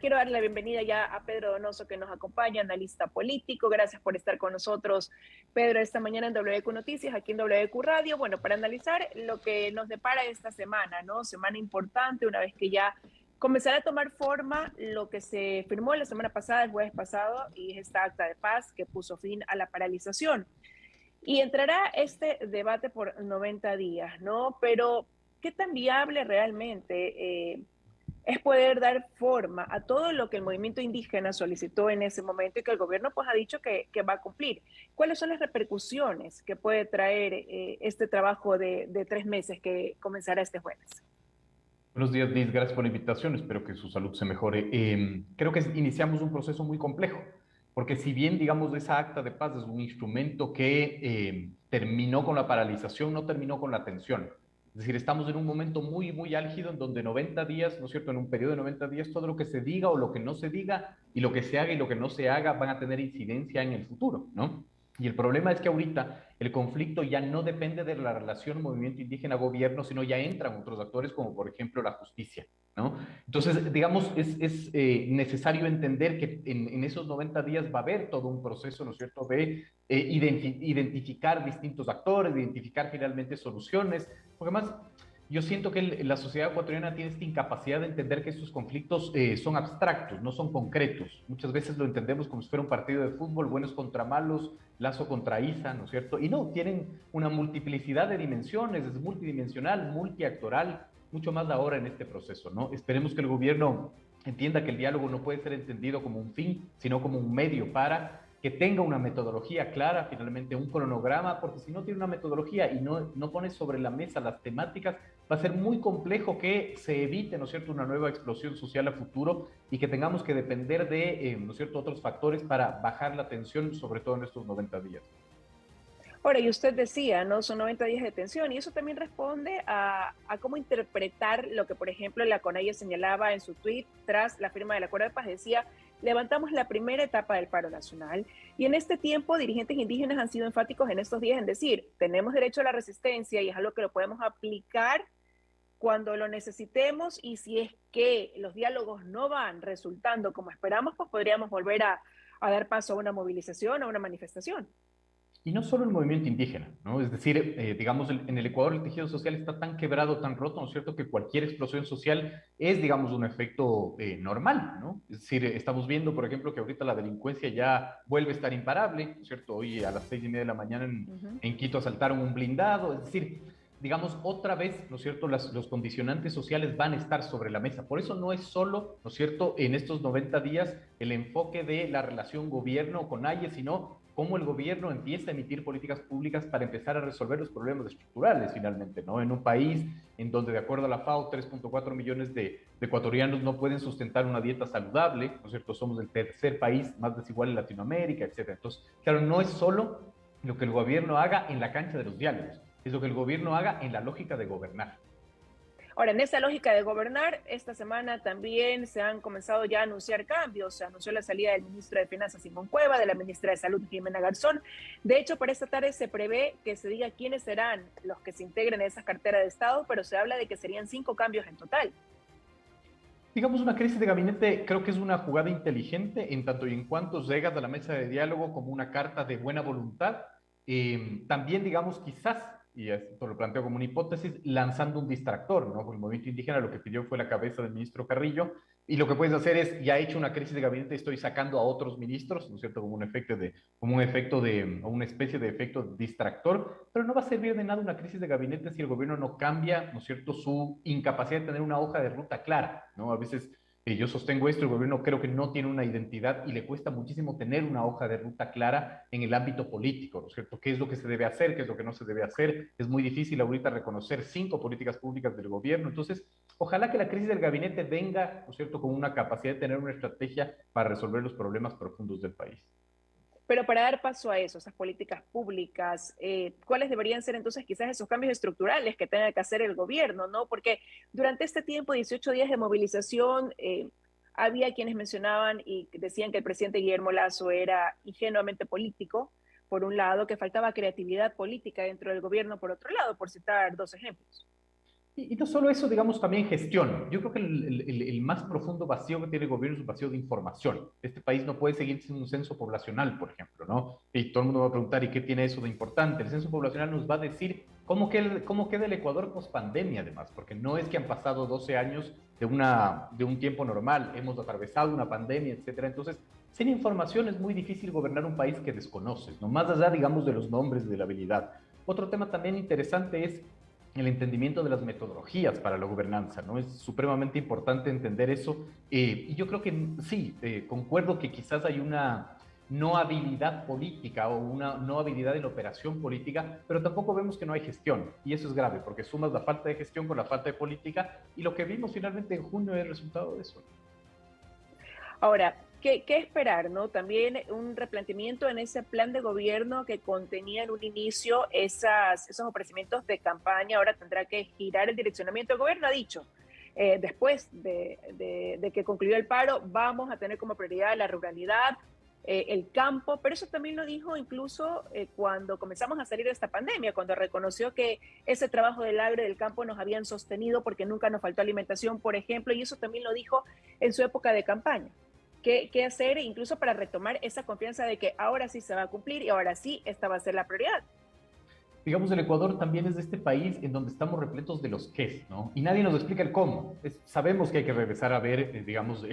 quiero darle la bienvenida ya a Pedro Donoso, que nos acompaña, analista político. Gracias por estar con nosotros, Pedro, esta mañana en WQ Noticias, aquí en WQ Radio. Bueno, para analizar lo que nos depara esta semana, ¿no? Semana importante, una vez que ya comenzará a tomar forma lo que se firmó la semana pasada, el jueves pasado, y es esta acta de paz que puso fin a la paralización. Y entrará este debate por 90 días, ¿no? Pero, ¿qué tan viable realmente es poder dar forma a todo lo que el movimiento indígena solicitó en ese momento y que el gobierno pues ha dicho que va a cumplir? ¿Cuáles son las repercusiones que puede traer este trabajo de 3 meses que comenzará este jueves? Buenos días, Liz. Gracias por la invitación. Espero que su salud se mejore. Creo que iniciamos un proceso muy complejo, porque si bien, digamos, esa acta de paz es un instrumento que terminó con la paralización, no terminó con la tensión. Es decir, estamos en un momento muy, muy álgido en donde 90 días, ¿no es cierto? En un periodo de 90 días, todo lo que se diga o lo que no se diga, y lo que se haga y lo que no se haga van a tener incidencia en el futuro, ¿no? Y el problema es que ahorita el conflicto ya no depende de la relación movimiento indígena-gobierno, sino ya entran otros actores como por ejemplo la justicia, ¿no? Entonces, digamos, es necesario entender que en esos 90 días va a haber todo un proceso, ¿no es cierto?, de identificar distintos actores, de identificar finalmente soluciones, porque además yo siento que la sociedad ecuatoriana tiene esta incapacidad de entender que estos conflictos son abstractos, no son concretos. Muchas veces lo entendemos como si fuera un partido de fútbol, buenos contra malos, Lazo contra Isa, ¿no es cierto? Y no, tienen una multiplicidad de dimensiones, es multidimensional, multiactoral, mucho más ahora en este proceso, ¿no? Esperemos que el gobierno entienda que el diálogo no puede ser entendido como un fin, sino como un medio para que tenga una metodología clara, finalmente un cronograma, porque si no tiene una metodología y no pone sobre la mesa las temáticas, va a ser muy complejo que se evite, ¿no es cierto?, una nueva explosión social a futuro y que tengamos que depender de, ¿no es cierto?, otros factores para bajar la tensión, sobre todo en estos 90 días. Ahora, y usted decía, ¿no? Son 90 días de tensión y eso también responde a cómo interpretar lo que, por ejemplo, la CONAIE señalaba en su tweet tras la firma del Acuerdo de Paz. Decía, levantamos la primera etapa del paro nacional y en este tiempo dirigentes indígenas han sido enfáticos en estos días en decir, tenemos derecho a la resistencia y es algo que lo podemos aplicar cuando lo necesitemos y si es que los diálogos no van resultando como esperamos, pues podríamos volver a dar paso a una movilización, a una manifestación. Y no solo el movimiento indígena, ¿no? Es decir, digamos, en el Ecuador el tejido social está tan quebrado, tan roto, ¿no es cierto?, que cualquier explosión social es, digamos, un efecto normal, ¿no? Es decir, estamos viendo, por ejemplo, que ahorita la delincuencia ya vuelve a estar imparable, ¿no es cierto? Hoy a las 6:30 de la mañana Uh -huh. en Quito asaltaron un blindado, es decir, digamos, otra vez, ¿no es cierto?, los condicionantes sociales van a estar sobre la mesa. Por eso no es solo, ¿no es cierto?, en estos 90 días el enfoque de la relación gobierno con AYE, sino cómo el gobierno empieza a emitir políticas públicas para empezar a resolver los problemas estructurales finalmente, ¿no? En un país en donde, de acuerdo a la FAO, 3.4 millones de ecuatorianos no pueden sustentar una dieta saludable, ¿no es cierto? Somos el tercer país más desigual en Latinoamérica, etcétera. Entonces, claro, no es solo lo que el gobierno haga en la cancha de los diálogos, es lo que el gobierno haga en la lógica de gobernar. Ahora, en esa lógica de gobernar, esta semana también se han comenzado ya a anunciar cambios. Se anunció la salida del ministro de Finanzas, Simón Cueva, de la ministra de Salud, Jimena Garzón. De hecho, para esta tarde se prevé que se diga quiénes serán los que se integren en esa cartera de Estado, pero se habla de que serían 5 cambios en total. Digamos, una crisis de gabinete creo que es una jugada inteligente en tanto y en cuanto llegas a la mesa de diálogo como una carta de buena voluntad. También, digamos, quizás, y esto lo planteo como una hipótesis, lanzando un distractor, ¿no? Porque el movimiento indígena lo que pidió fue la cabeza del ministro Carrillo, y lo que puedes hacer es, ya he hecho una crisis de gabinete, estoy sacando a otros ministros, ¿no es cierto?, o una especie de efecto distractor, pero no va a servir de nada una crisis de gabinete si el gobierno no cambia, ¿no es cierto?, su incapacidad de tener una hoja de ruta clara, ¿no? A veces yo sostengo esto, el gobierno creo que no tiene una identidad y le cuesta muchísimo tener una hoja de ruta clara en el ámbito político, ¿no es cierto? ¿Qué es lo que se debe hacer? ¿Qué es lo que no se debe hacer? Es muy difícil ahorita reconocer 5 políticas públicas del gobierno. Entonces, ojalá que la crisis del gabinete venga, ¿no es cierto?, con una capacidad de tener una estrategia para resolver los problemas profundos del país. Pero para dar paso a eso, esas políticas públicas, ¿cuáles deberían ser entonces quizás esos cambios estructurales que tenga que hacer el gobierno, ¿no? Porque durante este tiempo, 18 días de movilización, había quienes mencionaban y decían que el presidente Guillermo Lazo era ingenuamente político, por un lado, que faltaba creatividad política dentro del gobierno, por otro lado, por citar dos ejemplos. Y no solo eso, digamos, también gestión. Yo creo que el más profundo vacío que tiene el gobierno es un vacío de información. Este país no puede seguir sin un censo poblacional, por ejemplo, ¿no? Y todo el mundo va a preguntar, ¿y qué tiene eso de importante? El censo poblacional nos va a decir cómo queda el Ecuador post pandemia, además, porque no es que han pasado 12 años de un tiempo normal, hemos atravesado una pandemia, etcétera. Entonces, sin información es muy difícil gobernar un país que desconoces, ¿no? Más allá, digamos, de los nombres, de la habilidad. Otro tema también interesante es el entendimiento de las metodologías para la gobernanza, ¿no? Es supremamente importante entender eso. Y yo creo que sí, concuerdo que quizás hay una no habilidad política o una no habilidad en la operación política, pero tampoco vemos que no hay gestión. Y eso es grave, porque sumas la falta de gestión con la falta de política, y lo que vimos finalmente en junio es el resultado de eso. Ahora, ¿qué esperar, no? También un replanteamiento en ese plan de gobierno que contenía en un inicio esos ofrecimientos de campaña. Ahora tendrá que girar el direccionamiento. El gobierno ha dicho, después de que concluyó el paro, vamos a tener como prioridad la ruralidad, el campo, pero eso también lo dijo incluso cuando comenzamos a salir de esta pandemia, cuando reconoció que ese trabajo del agro y del campo nos habían sostenido porque nunca nos faltó alimentación, por ejemplo, y eso también lo dijo en su época de campaña. ¿Qué hacer incluso para retomar esa confianza de que ahora sí se va a cumplir y ahora sí esta va a ser la prioridad? Digamos, el Ecuador también es de este país en donde estamos repletos de los qués, ¿no? Y nadie nos explica el cómo. Sabemos que hay que regresar a ver, digamos,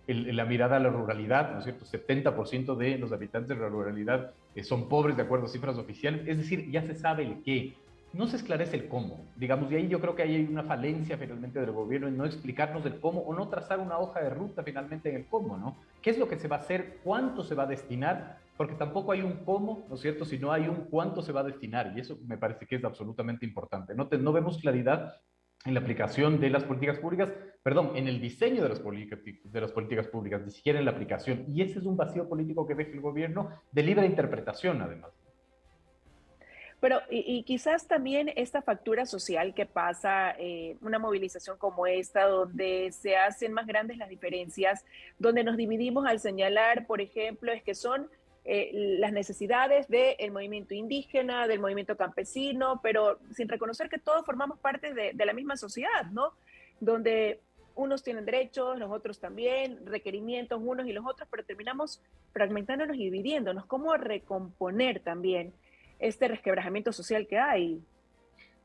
la mirada a la ruralidad, ¿no es cierto? 70% de los habitantes de la ruralidad son pobres de acuerdo a cifras oficiales, es decir, ya se sabe el qué. No se esclarece el cómo, digamos, y ahí yo creo que hay una falencia finalmente del gobierno en no explicarnos el cómo o no trazar una hoja de ruta finalmente en el cómo, ¿no? ¿Qué es lo que se va a hacer? ¿Cuánto se va a destinar? Porque tampoco hay un cómo, ¿no es cierto?, sino hay un cuánto se va a destinar, y eso me parece que es absolutamente importante. No vemos claridad en la aplicación de las políticas públicas, perdón, en el diseño de las políticas públicas, ni siquiera en la aplicación, y ese es un vacío político que deja el gobierno de libre interpretación, además. Pero, y quizás también esta factura social que pasa, una movilización como esta, donde se hacen más grandes las diferencias, donde nos dividimos al señalar, por ejemplo, es que son las necesidades del movimiento indígena, del movimiento campesino, pero sin reconocer que todos formamos parte de la misma sociedad, ¿no? Donde unos tienen derechos, los otros también, requerimientos unos y los otros, pero terminamos fragmentándonos y dividiéndonos. ¿Cómo recomponer también este resquebrajamiento social que hay?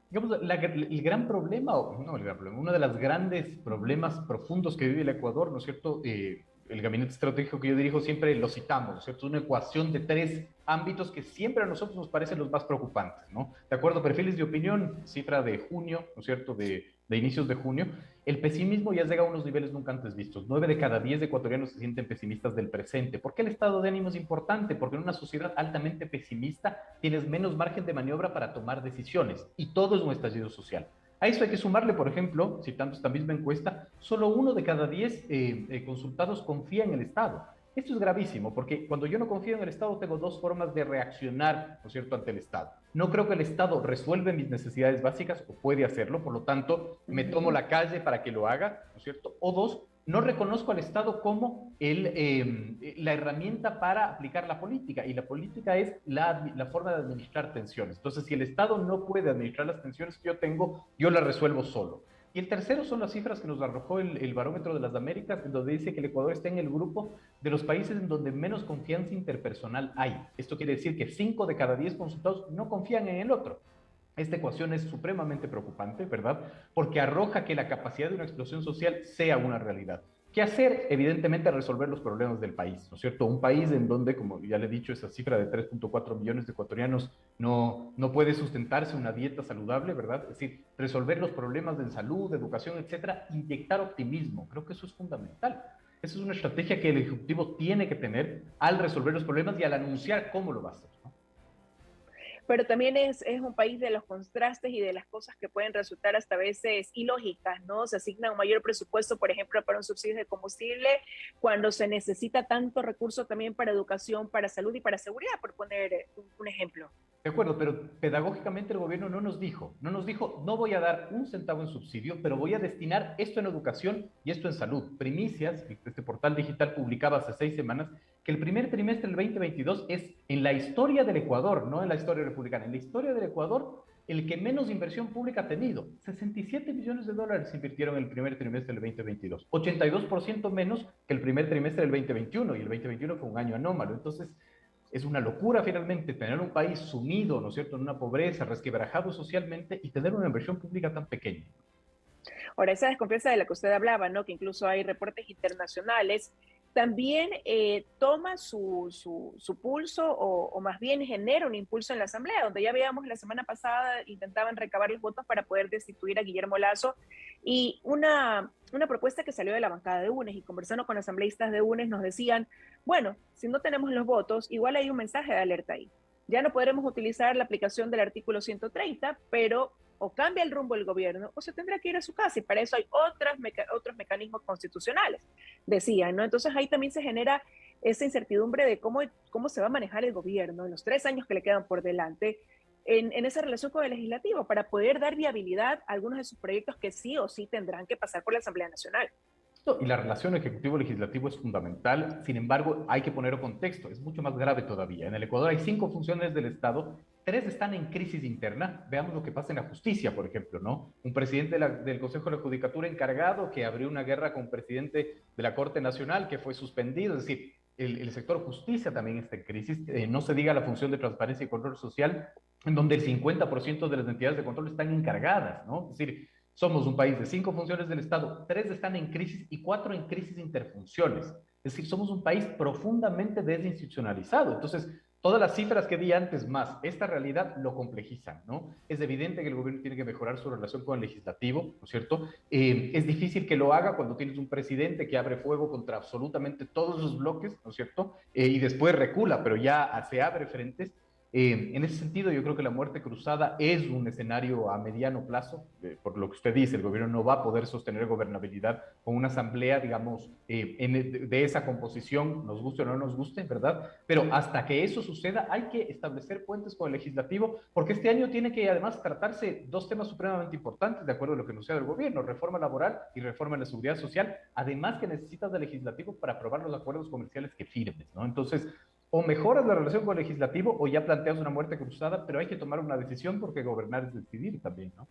Digamos, el gran problema, o no el gran problema, uno de los grandes problemas profundos que vive el Ecuador, ¿no es cierto? El gabinete estratégico que yo dirijo siempre lo citamos, ¿no es cierto? Es una ecuación de tres ámbitos que siempre a nosotros nos parecen los más preocupantes, ¿no? De acuerdo a perfiles de opinión, cifra de junio, ¿no es cierto?, de inicios de junio, el pesimismo ya llega a unos niveles nunca antes vistos. 9 de cada 10 ecuatorianos se sienten pesimistas del presente. ¿Por qué el estado de ánimo es importante? Porque en una sociedad altamente pesimista tienes menos margen de maniobra para tomar decisiones, y todo es un estallido social. A eso hay que sumarle, por ejemplo, citando esta misma encuesta, solo 1 de cada 10 consultados confía en el Estado. Esto es gravísimo, porque cuando yo no confío en el Estado, tengo dos formas de reaccionar, ¿no es cierto?, ante el Estado. No creo que el Estado resuelve mis necesidades básicas, o puede hacerlo, por lo tanto, me tomo la calle para que lo haga, ¿no es cierto? O dos, no reconozco al Estado como la herramienta para aplicar la política, y la política es la forma de administrar tensiones. Entonces, si el Estado no puede administrar las tensiones que yo tengo, yo las resuelvo solo. Y el tercero son las cifras que nos arrojó el Barómetro de las Américas, en donde dice que el Ecuador está en el grupo de los países en donde menos confianza interpersonal hay. Esto quiere decir que 5 de cada 10 consultados no confían en el otro. Esta ecuación es supremamente preocupante, ¿verdad? Porque arroja que la capacidad de una explosión social sea una realidad. ¿Qué hacer? Evidentemente resolver los problemas del país, ¿no es cierto? Un país en donde, como ya le he dicho, esa cifra de 3.4 millones de ecuatorianos no puede sustentarse una dieta saludable, ¿verdad? Es decir, resolver los problemas de salud, de educación, etcétera, inyectar optimismo. Creo que eso es fundamental. Esa es una estrategia que el Ejecutivo tiene que tener al resolver los problemas y al anunciar cómo lo va a hacer, ¿no? Pero también es un país de los contrastes y de las cosas que pueden resultar hasta a veces ilógicas, ¿no? Se asigna un mayor presupuesto, por ejemplo, para un subsidio de combustible, cuando se necesita tanto recurso también para educación, para salud y para seguridad, por poner un ejemplo. De acuerdo, pero pedagógicamente el gobierno no nos dijo, no voy a dar un centavo en subsidio, pero voy a destinar esto en educación y esto en salud. Primicias, este portal digital publicaba hace 6 semanas que el primer trimestre del 2022 es en la historia del Ecuador, no en la historia republicana, en la historia del Ecuador, el que menos inversión pública ha tenido. 67 millones de dólares se invirtieron en el primer trimestre del 2022, 82% menos que el primer trimestre del 2021, y el 2021 fue un año anómalo. Entonces, es una locura finalmente tener un país sumido, ¿no es cierto?, en una pobreza, resquebrajado socialmente, y tener una inversión pública tan pequeña. Ahora, esa desconfianza de la que usted hablaba, ¿no? Que incluso hay reportes internacionales, también toma su pulso o más bien genera un impulso en la Asamblea, donde ya veíamos la semana pasada intentaban recabar los votos para poder destituir a Guillermo Lazo, y una propuesta que salió de la bancada de UNES, y conversando con asambleístas de UNES nos decían, bueno, si no tenemos los votos, igual hay un mensaje de alerta ahí. Ya no podremos utilizar la aplicación del artículo 130, pero o cambia el rumbo del gobierno o se tendrá que ir a su casa, y para eso hay otros mecanismos constitucionales, decían, ¿no? Entonces ahí también se genera esa incertidumbre de cómo se va a manejar el gobierno en los 3 años que le quedan por delante en esa relación con el legislativo para poder dar viabilidad a algunos de sus proyectos que sí o sí tendrán que pasar por la Asamblea Nacional. Y la relación ejecutivo-legislativo es fundamental, sin embargo, hay que poner contexto, es mucho más grave todavía. En el Ecuador hay 5 funciones del Estado, 3 están en crisis interna. Veamos lo que pasa en la justicia, por ejemplo, ¿no? Un presidente del Consejo de la Judicatura encargado que abrió una guerra con un presidente de la Corte Nacional que fue suspendido, es decir, el sector justicia también está en crisis, no se diga la función de transparencia y control social, en donde el 50% de las entidades de control están encargadas, ¿no? Es decir, somos un país de 5 funciones del Estado, 3 están en crisis y 4 en crisis interfunciones. Es decir, somos un país profundamente desinstitucionalizado. Entonces, todas las cifras que di antes más esta realidad lo complejizan, ¿no? Es evidente que el gobierno tiene que mejorar su relación con el legislativo, ¿no es cierto? Es difícil que lo haga cuando tienes un presidente que abre fuego contra absolutamente todos los bloques, ¿no es cierto? Y después recula, pero ya se abre frentes. En ese sentido, yo creo que la muerte cruzada es un escenario a mediano plazo. Por lo que usted dice, el gobierno no va a poder sostener gobernabilidad con una asamblea, digamos, de esa composición, nos guste o no nos guste, ¿verdad? Pero hasta que eso suceda, hay que establecer puentes con el legislativo, porque este año tiene que además tratarse 2 temas supremamente importantes, de acuerdo a lo que anuncia el gobierno: reforma laboral y reforma en la seguridad social, además que necesitas del legislativo para aprobar los acuerdos comerciales que firmes, ¿no? Entonces, o mejoras la relación con el legislativo o ya planteas una muerte cruzada, pero hay que tomar una decisión, porque gobernar es decidir también, ¿no?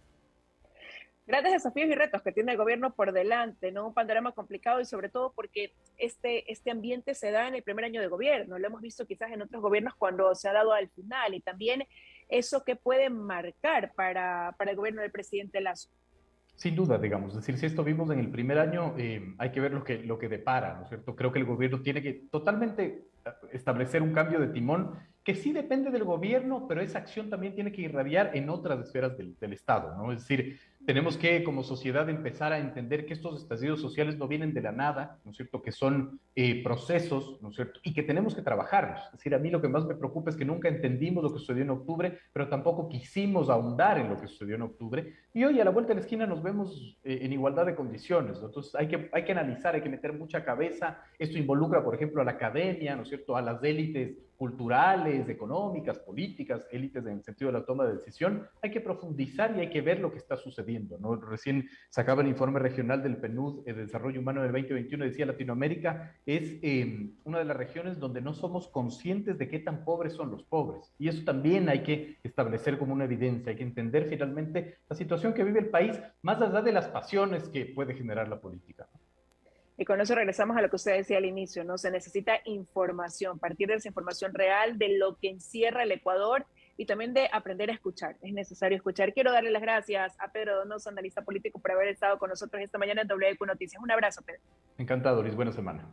Grandes desafíos y retos que tiene el gobierno por delante, ¿no? Un panorama complicado, y sobre todo porque este ambiente se da en el primer año de gobierno. Lo hemos visto quizás en otros gobiernos cuando se ha dado al final, y también eso que puede marcar para el gobierno del presidente Lazo. Sin duda, digamos, es decir, si esto vimos en el primer año, hay que ver lo que depara, ¿no es cierto? Creo que el gobierno tiene que totalmente establecer un cambio de timón que sí depende del gobierno, pero esa acción también tiene que irradiar en otras esferas del Estado, ¿no? Es decir, tenemos que como sociedad empezar a entender que estos estallidos sociales no vienen de la nada, ¿no es cierto? Que son procesos, ¿no es cierto? Y que tenemos que trabajarlos. Es decir, a mí lo que más me preocupa es que nunca entendimos lo que sucedió en octubre, pero tampoco quisimos ahondar en lo que sucedió en octubre. Y hoy a la vuelta de la esquina nos vemos en igualdad de condiciones, ¿no? Entonces hay que analizar, hay que meter mucha cabeza. Esto involucra, por ejemplo, a la academia, ¿no es cierto?, a las élites culturales, económicas, políticas, élites en el sentido de la toma de decisión. Hay que profundizar y hay que ver lo que está sucediendo, ¿no? Recién sacaba el informe regional del PNUD de Desarrollo Humano del 2021, decía Latinoamérica es una de las regiones donde no somos conscientes de qué tan pobres son los pobres. Y eso también hay que establecer como una evidencia, hay que entender finalmente la situación que vive el país, más allá de las pasiones que puede generar la política. Y con eso regresamos a lo que usted decía al inicio, ¿no? Se necesita información, partir de esa información real de lo que encierra el Ecuador, y también de aprender a escuchar. Es necesario escuchar. Quiero darle las gracias a Pedro Donoso, analista político, por haber estado con nosotros esta mañana en WQ Noticias. Un abrazo, Pedro. Encantado, Luis. Buena semana.